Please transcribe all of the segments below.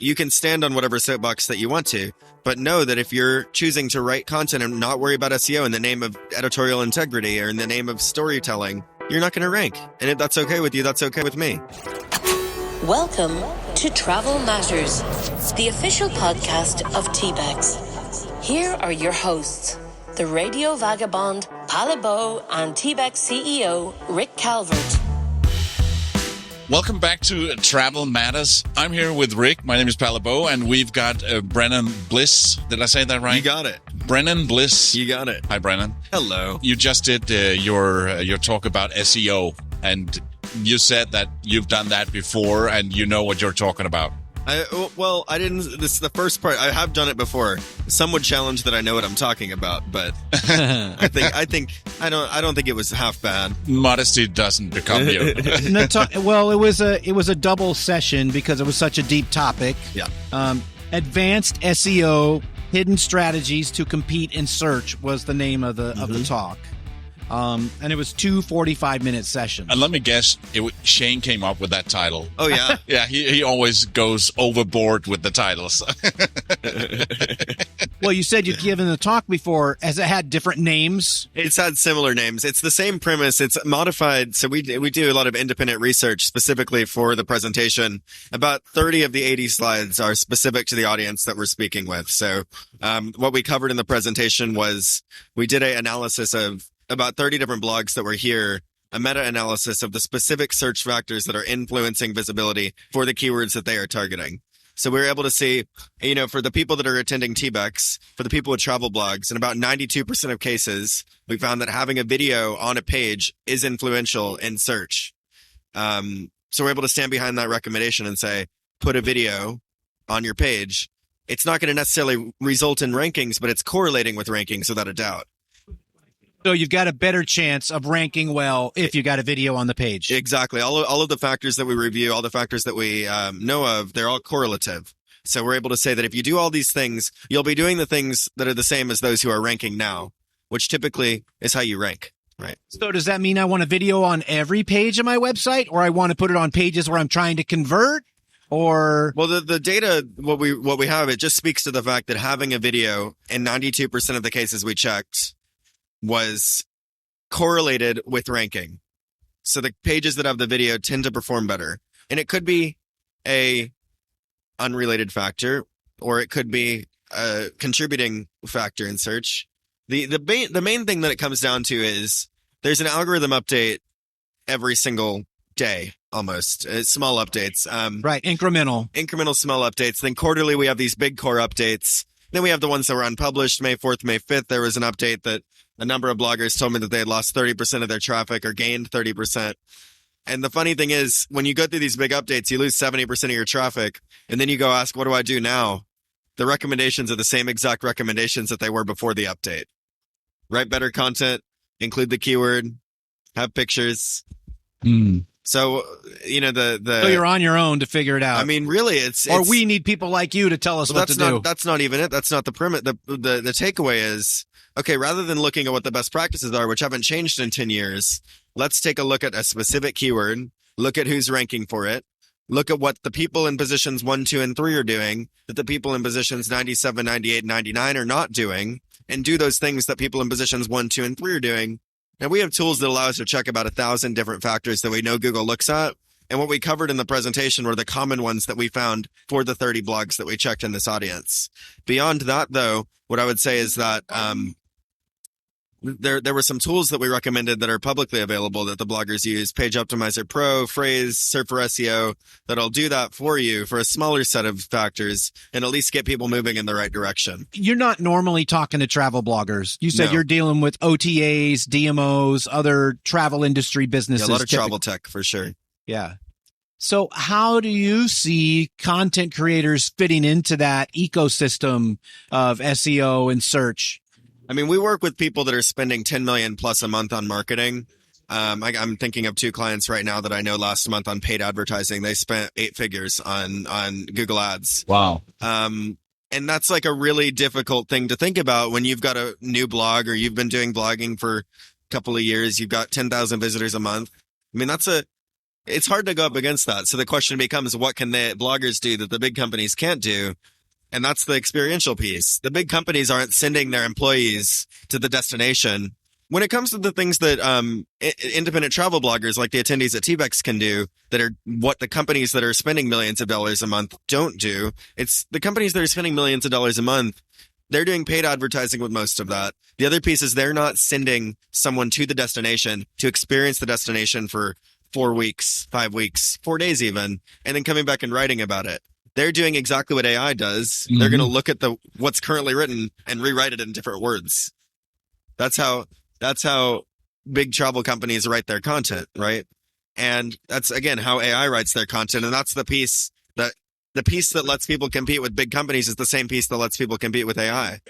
you can stand on whatever soapbox that you want to, but know that if you're choosing to write content and not worry about SEO in the name of editorial integrity or in the name of storytelling, you're not going to rank. And if that's okay with you, that's okay with me. Welcome to Travel Matters, the official podcast of TBEX. Here are your hosts, the radio vagabond, Palabo, and TBEX CEO, Rick Calvert. Welcome back to Travel Matters. I'm here with Rick. My name is Palabo, and we've got Brennen Bliss. Did I say that right? You got it. Brennen Bliss. You got it. Hi, Brennan. Hello. You just did your talk about SEO, and you said that you've done that before, and you know what you're talking about. I didn't. This is the first part. I have done it before. Some would challenge that I know what I'm talking about, but I don't think it was half bad. Modesty doesn't become you. Well, it was a double session because it was such a deep topic. Yeah. Advanced SEO, hidden strategies to compete in search was the name of the talk. And it was 2 45-minute sessions. And let me guess, Shane came up with that title. Oh, yeah? Yeah, he always goes overboard with the titles. Well, you said you'd given the talk before. Has it had different names? It's had similar names. It's the same premise. It's modified. So we do a lot of independent research specifically for the presentation. About 30 of the 80 slides are specific to the audience that we're speaking with. So what we covered in the presentation was we did an analysis of about 30 different blogs that were here, a meta-analysis of the specific search factors that are influencing visibility for the keywords that they are targeting. So we were able to see, for the people that are attending TBEX, for the people with travel blogs, in about 92% of cases, we found that having a video on a page is influential in search. So we're able to stand behind that recommendation and say, put a video on your page. It's not going to necessarily result in rankings, but it's correlating with rankings without a doubt. So you've got a better chance of ranking well if you got a video on the page. Exactly. All of the factors that we review, all the factors that we know of, they're all correlative. So we're able to say that if you do all these things, you'll be doing the things that are the same as those who are ranking now, which typically is how you rank, right? So does that mean I want a video on every page of my website, or I want to put it on pages where I'm trying to convert? Or well, the data, what we have, it just speaks to the fact that having a video in 92% of the cases we checked was correlated with ranking. So the pages that have the video tend to perform better. And it could be a unrelated factor, or it could be a contributing factor in search. The main thing that it comes down to is there's an algorithm update every single day, almost. Small updates. Right, incremental small updates. Then quarterly, we have these big core updates. Then we have the ones that were unpublished. May 4th, May 5th, there was an update that a number of bloggers told me that they had lost 30% of their traffic or gained 30%. And the funny thing is, when you go through these big updates, you lose 70% of your traffic. And then you go ask, what do I do now? The recommendations are the same exact recommendations that they were before the update. Write better content, include the keyword, have pictures. So, so you're on your own to figure it out. I mean, really, it's or we need people like you to tell us what to do. That's not even it. That's not the premise. The takeaway is, okay, rather than looking at what the best practices are, which haven't changed in 10 years, let's take a look at a specific keyword, look at who's ranking for it, look at what the people in positions 1, 2, and 3 are doing, that the people in positions 97, 98, 99 are not doing, and do those things that people in positions 1, 2, and 3 are doing. And we have tools that allow us to check about 1,000 different factors that we know Google looks at. And what we covered in the presentation were the common ones that we found for the 30 blogs that we checked in this audience. Beyond that, though, what I would say is that there were some tools that we recommended that are publicly available that the bloggers use, Page Optimizer Pro, Phrase, Search for SEO, that'll do that for you for a smaller set of factors and at least get people moving in the right direction. You're not normally talking to travel bloggers. You said You're dealing with OTAs, DMOs, other travel industry businesses. Yeah, a lot of travel tech for sure. Yeah. So how do you see content creators fitting into that ecosystem of SEO and search? I mean, we work with people that are spending 10 million plus a month on marketing. I'm thinking of 2 clients right now that I know last month on paid advertising. They spent 8 figures on Google Ads. Wow. And that's like a really difficult thing to think about when you've got a new blog or you've been doing blogging for a couple of years. You've got 10,000 visitors a month. I mean, that's it's hard to go up against that. So the question becomes, what can the bloggers do that the big companies can't do? And that's the experiential piece. The big companies aren't sending their employees to the destination. When it comes to the things that independent travel bloggers like the attendees at TBEX can do, that are what the companies that are spending millions of dollars a month don't do, it's the companies that are spending millions of dollars a month, they're doing paid advertising with most of that. The other piece is they're not sending someone to the destination to experience the destination for 4 weeks, 5 weeks, 4 days even, and then coming back and writing about it. They're doing exactly what AI does. Mm-hmm. They're going to look at what's currently written and rewrite it in different words. That's how big travel companies write their content, right? And that's, again, how AI writes their content. And that's the piece that lets people compete with big companies is the same piece that lets people compete with AI.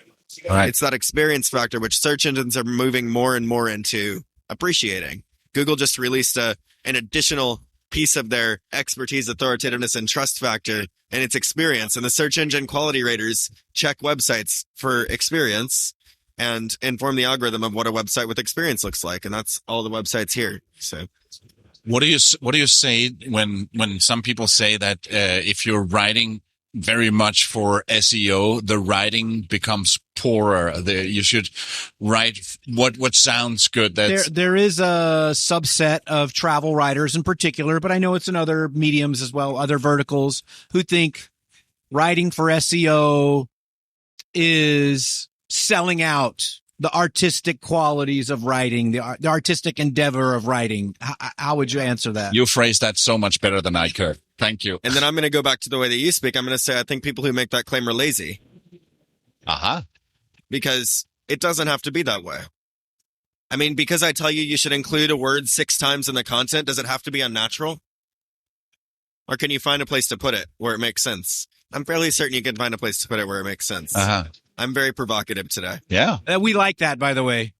Right. It's that experience factor, which search engines are moving more and more into appreciating. Google just released an additional piece of their expertise, authoritativeness, and trust factor, and its experience. And the search engine quality raters check websites for experience and inform the algorithm of what a website with experience looks like. And that's all the websites here. So what do you say when some people say that if you're writing very much for SEO, the writing becomes poorer? You should write what sounds good. There is a subset of travel writers in particular, but I know it's in other mediums as well, other verticals, who think writing for SEO is selling out the artistic qualities of writing, the artistic endeavor of writing. How would you answer that? You phrased that so much better than I could. Thank you. And then I'm going to go back to the way that you speak. I'm going to say I think people who make that claim are lazy. Uh-huh. Because it doesn't have to be that way. I mean, because I tell you should include a word 6 times in the content, does it have to be unnatural? Or can you find a place to put it where it makes sense? I'm fairly certain you can find a place to put it where it makes sense. Uh-huh. I'm very provocative today. Yeah. We like that, by the way.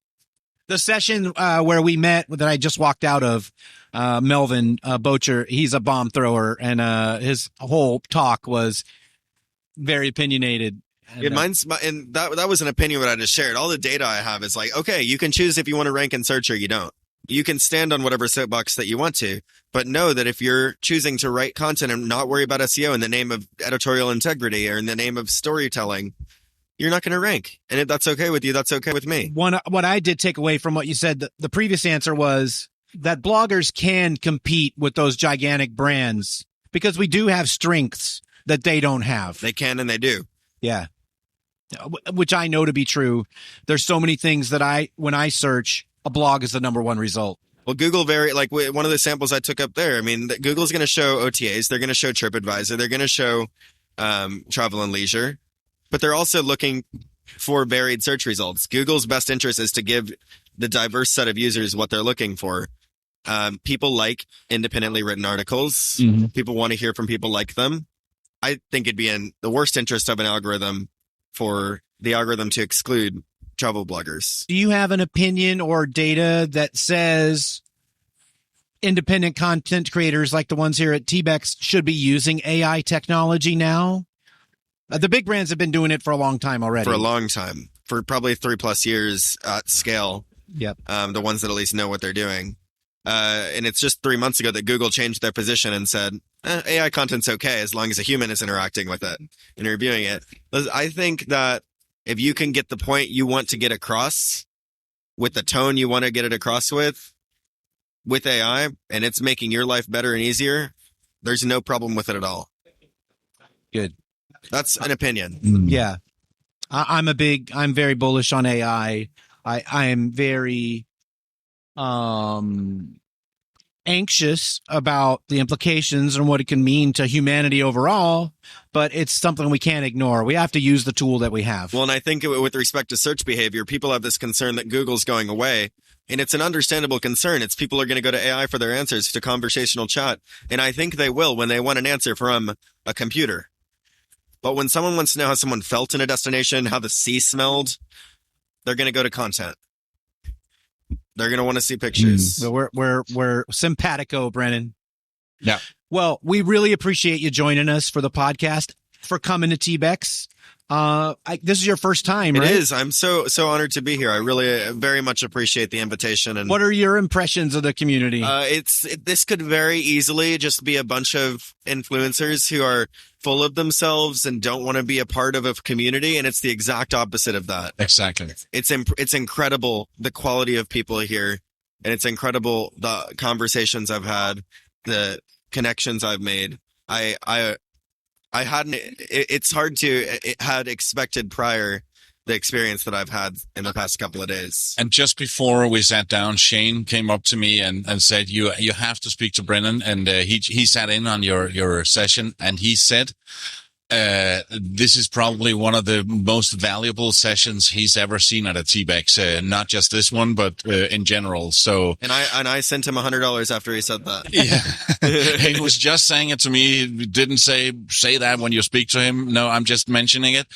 The session where we met that I just walked out of, Melvin Bocher, he's a bomb thrower, and his whole talk was very opinionated. And that was an opinion that I just shared. All the data I have is like, okay, you can choose if you want to rank in search or you don't. You can stand on whatever soapbox that you want to, but know that if you're choosing to write content and not worry about SEO in the name of editorial integrity or in the name of storytelling, you're not going to rank. And if that's okay with you, that's okay with me. What I did take away from what you said, the previous answer was that bloggers can compete with those gigantic brands because we do have strengths that they don't have. They can and they do. Yeah. Which I know to be true. There's so many things that when I search, a blog is the number one result. Well, Google one of the samples I took up there, I mean, Google's going to show OTAs. They're going to show TripAdvisor. They're going to show travel and leisure. But they're also looking for varied search results. Google's best interest is to give the diverse set of users what they're looking for. People like independently written articles. Mm-hmm. People want to hear from people like them. I think it'd be in the worst interest of an algorithm for the algorithm to exclude travel bloggers. Do you have an opinion or data that says independent content creators like the ones here at TBEX should be using AI technology now? The big brands have been doing it for a long time already. For a long time. For probably 3+ years at scale. Yep. The ones that at least know what they're doing. And it's just 3 months ago that Google changed their position and said, AI content's okay as long as a human is interacting with it and reviewing it. I think that if you can get the point you want to get across with the tone you want to get it across with AI, and it's making your life better and easier, there's no problem with it at all. Good. That's an opinion. Yeah. I'm very bullish on AI. I am very anxious about the implications and what it can mean to humanity overall, but it's something we can't ignore. We have to use the tool that we have. Well, and I think with respect to search behavior, people have this concern that Google's going away, and it's an understandable concern. It's people are going to go to AI for their answers, to conversational chat, and I think they will when they want an answer from a computer. But when someone wants to know how someone felt in a destination, how the sea smelled, they're going to go to content. They're going to want to see pictures. So we're simpatico, Brennan. Yeah. Well, we really appreciate you joining us for the podcast. for coming to TBEX. This is your first time, right? It is. I'm so honored to be here. I really very much appreciate the invitation. And what are your impressions of the community? This could very easily just be a bunch of influencers who are full of themselves and don't want to be a part of a community. And it's the exact opposite of that. Exactly. It's incredible, the quality of people here. And it's incredible, the conversations I've had, the connections I've made. I hadn't, it's hard to, had expected prior the experience that I've had in the past couple of days. And just before we sat down, Shane came up to me and said, you have to speak to Brennan. And he sat in on your session, and he said, this is probably one of the most valuable sessions he's ever seen at a TBEX. Not just this one, but in general. So, and I sent him $100 after he said that. Yeah, he was just saying it to me. He didn't say that when you speak to him. No, I'm just mentioning it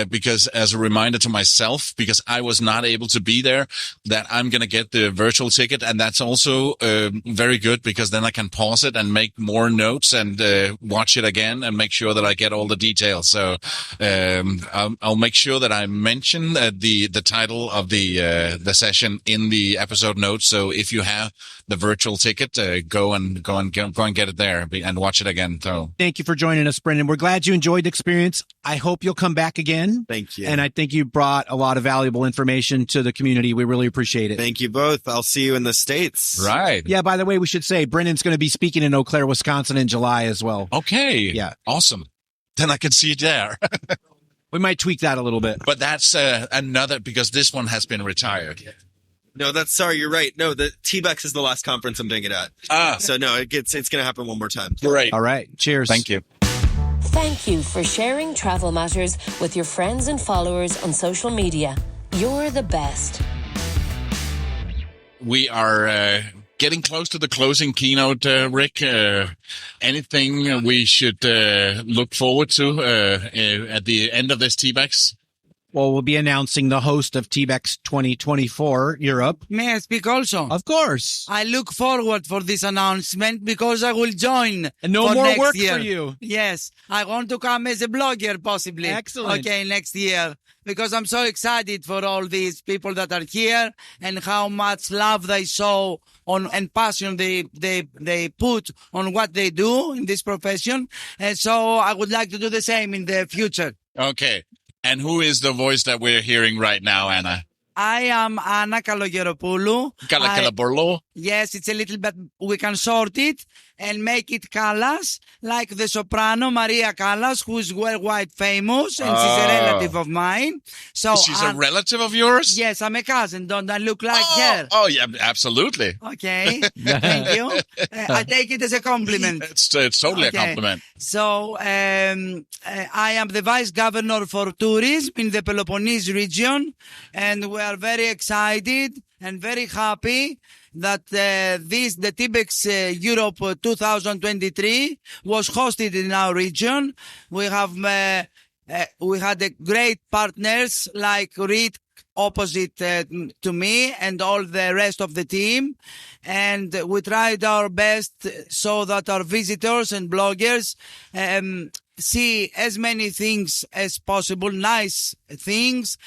because as a reminder to myself, because I was not able to be there, that I'm going to get the virtual ticket, and that's also very good because then I can pause it and make more notes and watch it again and make sure that I get all the details. So I'll make sure that I mention the title of the session in the episode notes. So if you have the virtual ticket, go and get it there and watch it again. So thank you for joining us, Brennan. We're glad you enjoyed the experience. I hope you'll come back again. Thank you. And I think you brought a lot of valuable information to the community. We really appreciate it. Thank you both. I'll see you in the States. Right. Yeah. By the way, we should say Brennan's going to be speaking in Eau Claire, Wisconsin in July as well. Okay. Yeah. Awesome. Then I can see it there. We might tweak that a little bit. But that's another, because this one has been retired. No, sorry, you're right. No, the TBEX is the last conference I'm doing it at. So no, it's going to happen one more time. Great. All right. Cheers. Thank you. Thank you for sharing travel matters with your friends and followers on social media. You're the best. We are getting close to the closing keynote, Rick. Anything we should look forward to at the end of this TBEX? Well, we'll be announcing the host of TBEX 2024 Europe. May I speak also? Of course. I look forward for this announcement because I will join. And no for more next work year. for you. Yes, I want to come as a blogger possibly. Excellent. Okay, next year. Because I'm so excited for all these people that are here and how much love they show on and passion they put on what they do in this profession. And so I would like to do the same in the future. Okay. And who is the voice that we're hearing right now, Anna? I am Anna Kalogeropoulou. Kalogeropoulou? Yes, it's a little bit, we can short it and make it Callas, like the soprano Maria Callas, who's worldwide famous, and she's a relative of mine. So she's a relative of yours? Yes, I'm a cousin. Don't I look like her? Oh, yeah, absolutely. Okay, thank you. I take it as a compliment. It's totally a compliment. So I am the Vice Governor for Tourism in the Peloponnese region, and we are very excited and very happy that the TBEX Europe 2023 was hosted in our region. We had great partners like Reed opposite to me and all the rest of the team. And we tried our best so that our visitors and bloggers see as many things as possible, nice things,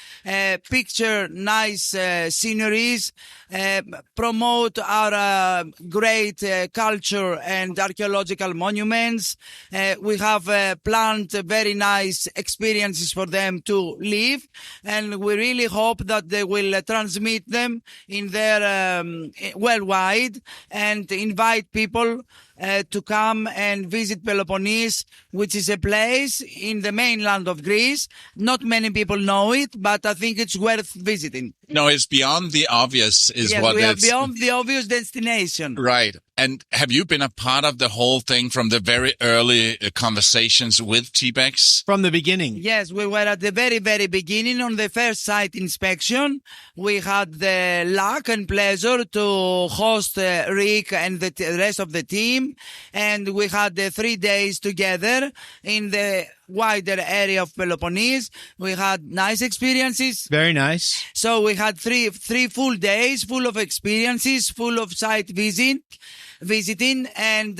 picture nice sceneries, promote our great culture and archaeological monuments. We have planned very nice experiences for them to live, and we really hope that they will transmit them in their worldwide and invite people to come and visit Peloponnese, which is a place in the mainland of Greece. Not many people know it, but I think it's worth visiting. No, it's beyond the obvious Yes, we are beyond the obvious destination. Right. And have you been a part of the whole thing from the very early conversations with TBEX? From the beginning. Yes, we were at the very, very beginning on the first site inspection. We had the luck and pleasure to host Rick and the rest of the team. And we had 3 days together in the wider area of Peloponnese. We had nice experiences. Very nice. So we had three full days full of experiences, full of site visiting. And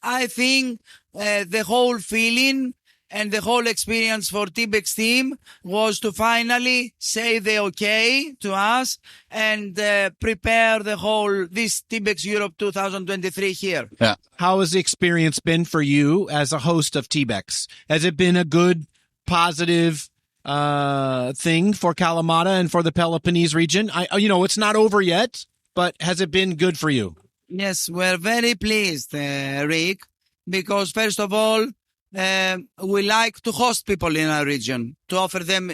I think the whole feeling And the whole experience for TBEX team was to finally say the okay to us and prepare this TBEX Europe 2023 here. Yeah. How has the experience been for you as a host of TBEX? Has it been a good, positive thing for Kalamata and for the Peloponnese region? It's not over yet, but has it been good for you? Yes, we're very pleased, Rick, because first of all, we like to host people in our region, to offer them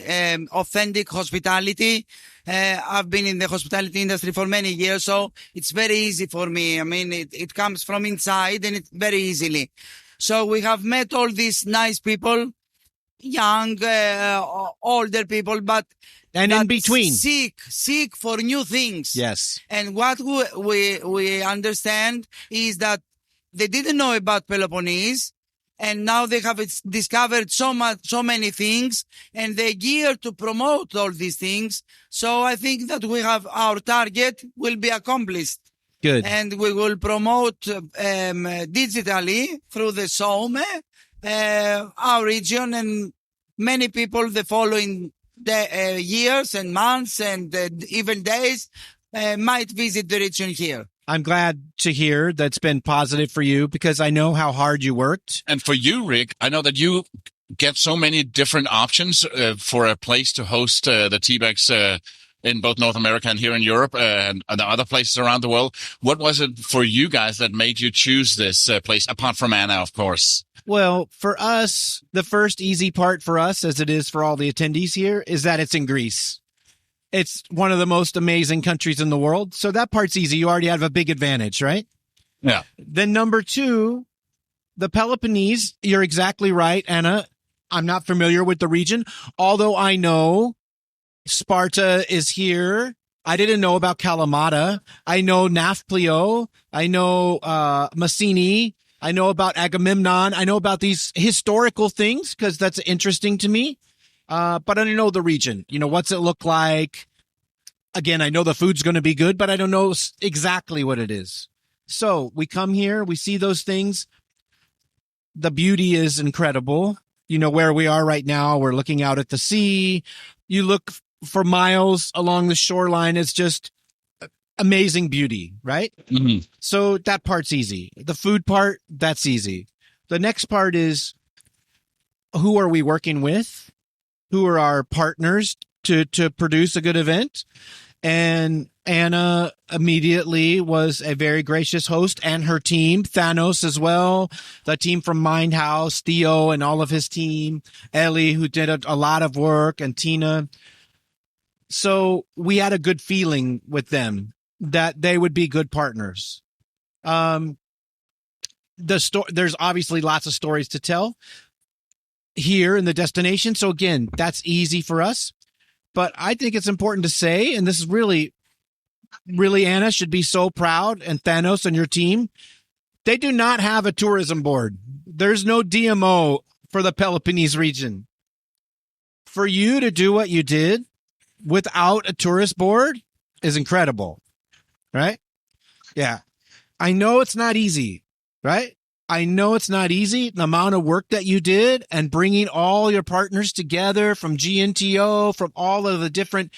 authentic hospitality. I've been in the hospitality industry for many years, so it's very easy for me. I mean, it comes from inside and it's very easily. So we have met all these nice people, young, older people, but and in between, seek for new things. Yes. And what we understand is that they didn't know about Peloponnese, and now they have discovered so many things, and they're geared to promote all these things. So I think that our target will be accomplished. Good. And we will promote digitally through the SOME, our region, and many people the following years and months and even days might visit the region here. I'm glad to hear that's been positive for you because I know how hard you worked. And for you, Rick, I know that you get so many different options for a place to host the TBEX in both North America and here in Europe and the other places around the world. What was it for you guys that made you choose this place, apart from Anna, of course? Well, for us, the first easy part for us, as it is for all the attendees here, is that it's in Greece. It's one of the most amazing countries in the world. So that part's easy. You already have a big advantage, right? Yeah. Then number two, the Peloponnese, you're exactly right, Anna. I'm not familiar with the region, although I know Sparta is here. I didn't know about Kalamata. I know Nafplio. I know Massini. I know about Agamemnon. I know about these historical things because that's interesting to me. But I don't know the region. What's it look like? Again, I know the food's going to be good, but I don't know exactly what it is. So we come here, we see those things. The beauty is incredible. Where we are right now, we're looking out at the sea. You look for miles along the shoreline. It's just amazing beauty, right? Mm-hmm. So that part's easy. The food part, that's easy. The next part is, who are we working with? Who are our partners to produce a good event? And Anna immediately was a very gracious host, and her team, Thanos as well, the team from Mindhouse, Theo and all of his team, Ellie, who did a lot of work, and Tina. So we had a good feeling with them that they would be good partners. There's obviously lots of stories to tell here in the destination. So again, that's easy for us. But I think it's important to say, and this is really, Anna should be so proud, and Thanos and your team, they do not have a tourism board. There's no DMO for the Peloponnese region. For you to do what you did without a tourist board is incredible, right? Yeah. I know it's not easy, right? I know it's not easy, the amount of work that you did and bringing all your partners together from GNTO, from all of the different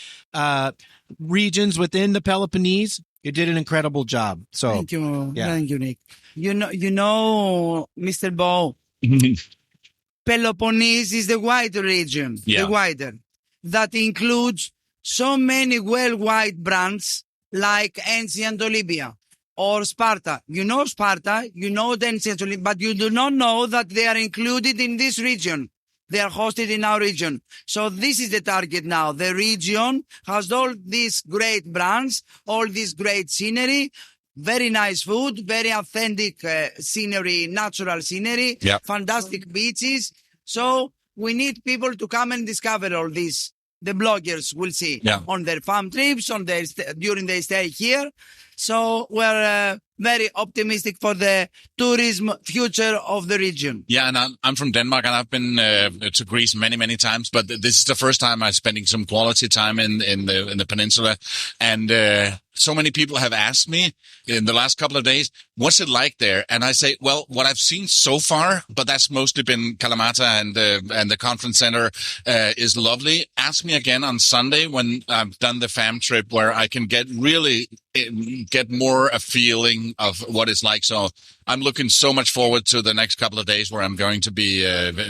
regions within the Peloponnese. You did an incredible job. So thank you. Yeah. Thank you, Nick. You know, Mr. Bo, Peloponnese is the wider region, the wider, that includes so many worldwide brands like Ancient Olympia. Or Sparta. You know Sparta, you know the Ancient Olympia, but you do not know that they are included in this region. They are hosted in our region. So this is the target now. The region has all these great brands, all this great scenery, very nice food, very authentic scenery, natural scenery, fantastic beaches. So we need people to come and discover all this. The bloggers will see on their farm trips, during their stay here. So we're very optimistic for the tourism future of the region. Yeah, and I'm from Denmark, and I've been to Greece many, many times. But this is the first time I'm spending some quality time in the peninsula, and so many people have asked me in the last couple of days, what's it like there? And I say, well, what I've seen so far, but that's mostly been Kalamata and the conference center, is lovely. Ask me again on Sunday when I've done the fam trip, where I can get more a feeling of what it's like. So I'm looking so much forward to the next couple of days where I'm going to be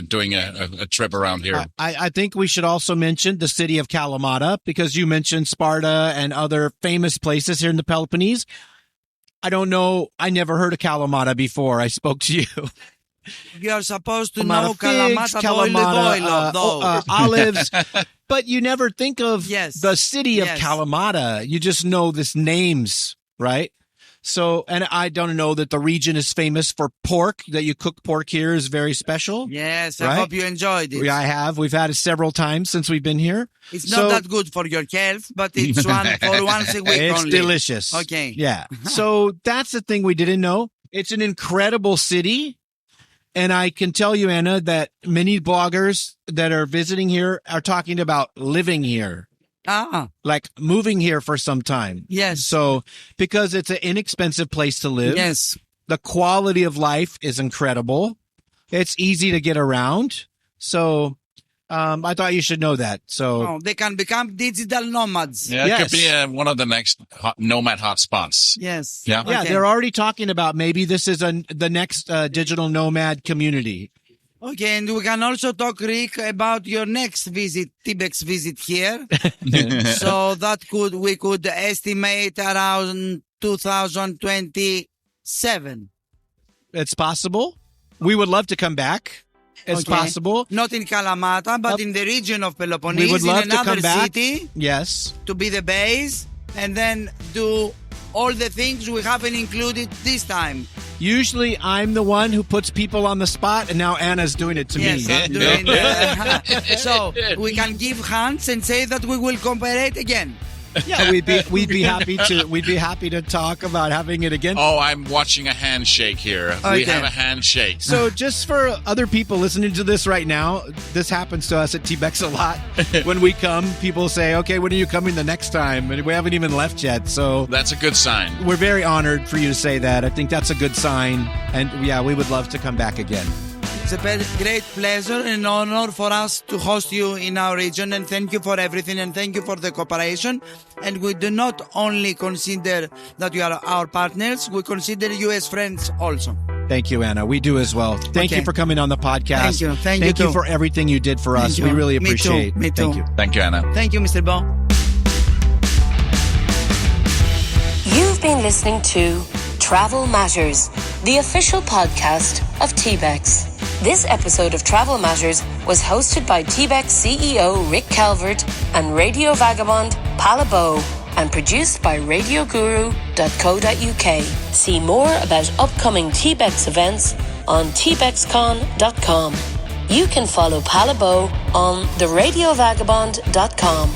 doing a trip around here. I think we should also mention the city of Kalamata, because you mentioned Sparta and other famous places here in the Peloponnese. I don't know. I never heard of Kalamata before I spoke to you. You're supposed to Kalamata know figs, Kalamata olives, but you never think of Yes. the city of Yes. Kalamata. You just know this names, right? So, and I don't know that the region is famous for pork, that you cook pork here is very special. Yes, Right? I hope you enjoyed it. I have. We've had it several times since we've been here. It's So- not that good for your health, but it's for once a week It's only. delicious. Okay. Yeah. So that's the thing we didn't know. It's an incredible city. And I can tell you, Anna, that many bloggers that are visiting here are talking about living here, like moving here for some time. Yes. So because it's an inexpensive place to live. Yes. The quality of life is incredible. It's easy to get around. So I thought you should know that. So Oh, they can become digital nomads. Yeah, it Yes. could be one of the next nomad hotspots. Yes. Yeah. yeah, Okay. they're already talking about maybe this is the next digital nomad community. Okay, and we can also talk, Rick, about your next visit, TBEX visit here. So that we could estimate around 2027. It's possible. We would love to come back. It's Okay. possible. Not in Kalamata, but in the region of Peloponnese, We would love in to another come back. city, Yes. to be the base, and then do all the things we haven't included this time. Usually I'm the one who puts people on the spot, and now Anna's doing it to Yes, me. I'm doing so we can give hands and say that we will cooperate again. Yeah, we'd be happy to talk about having it again. Oh, I'm watching a handshake here. We Okay. have a handshake. So just for other people listening to this right now, this happens to us at TBEX a lot. When we come, people say, okay, when are you coming the next time? And we haven't even left yet. So That's a good sign. we're very honored for you to say that. I think that's a good sign. And yeah, we would love to come back again. It's a great pleasure and honor for us to host you in our region, and thank you for everything, and thank you for the cooperation. And we do not only consider that you are our partners, we consider you as friends also. Thank you, Anna. We do as well. Thank Okay. you for coming on the podcast. Thank you. Thank you you too. for everything you did for us. Thank We you. really Me too. appreciate. Me Thank too. you. Thank you, Anna. Thank you, Mr. Bo. You've been listening to Travel Matters, the official podcast of TBEX. This episode of Travel Matters was hosted by TBEX CEO Rick Calvert and Radio Vagabond Palabo, and produced by radioguru.co.uk. See more about upcoming TBEX events on tbexcon.com. You can follow Palabo on theradiovagabond.com.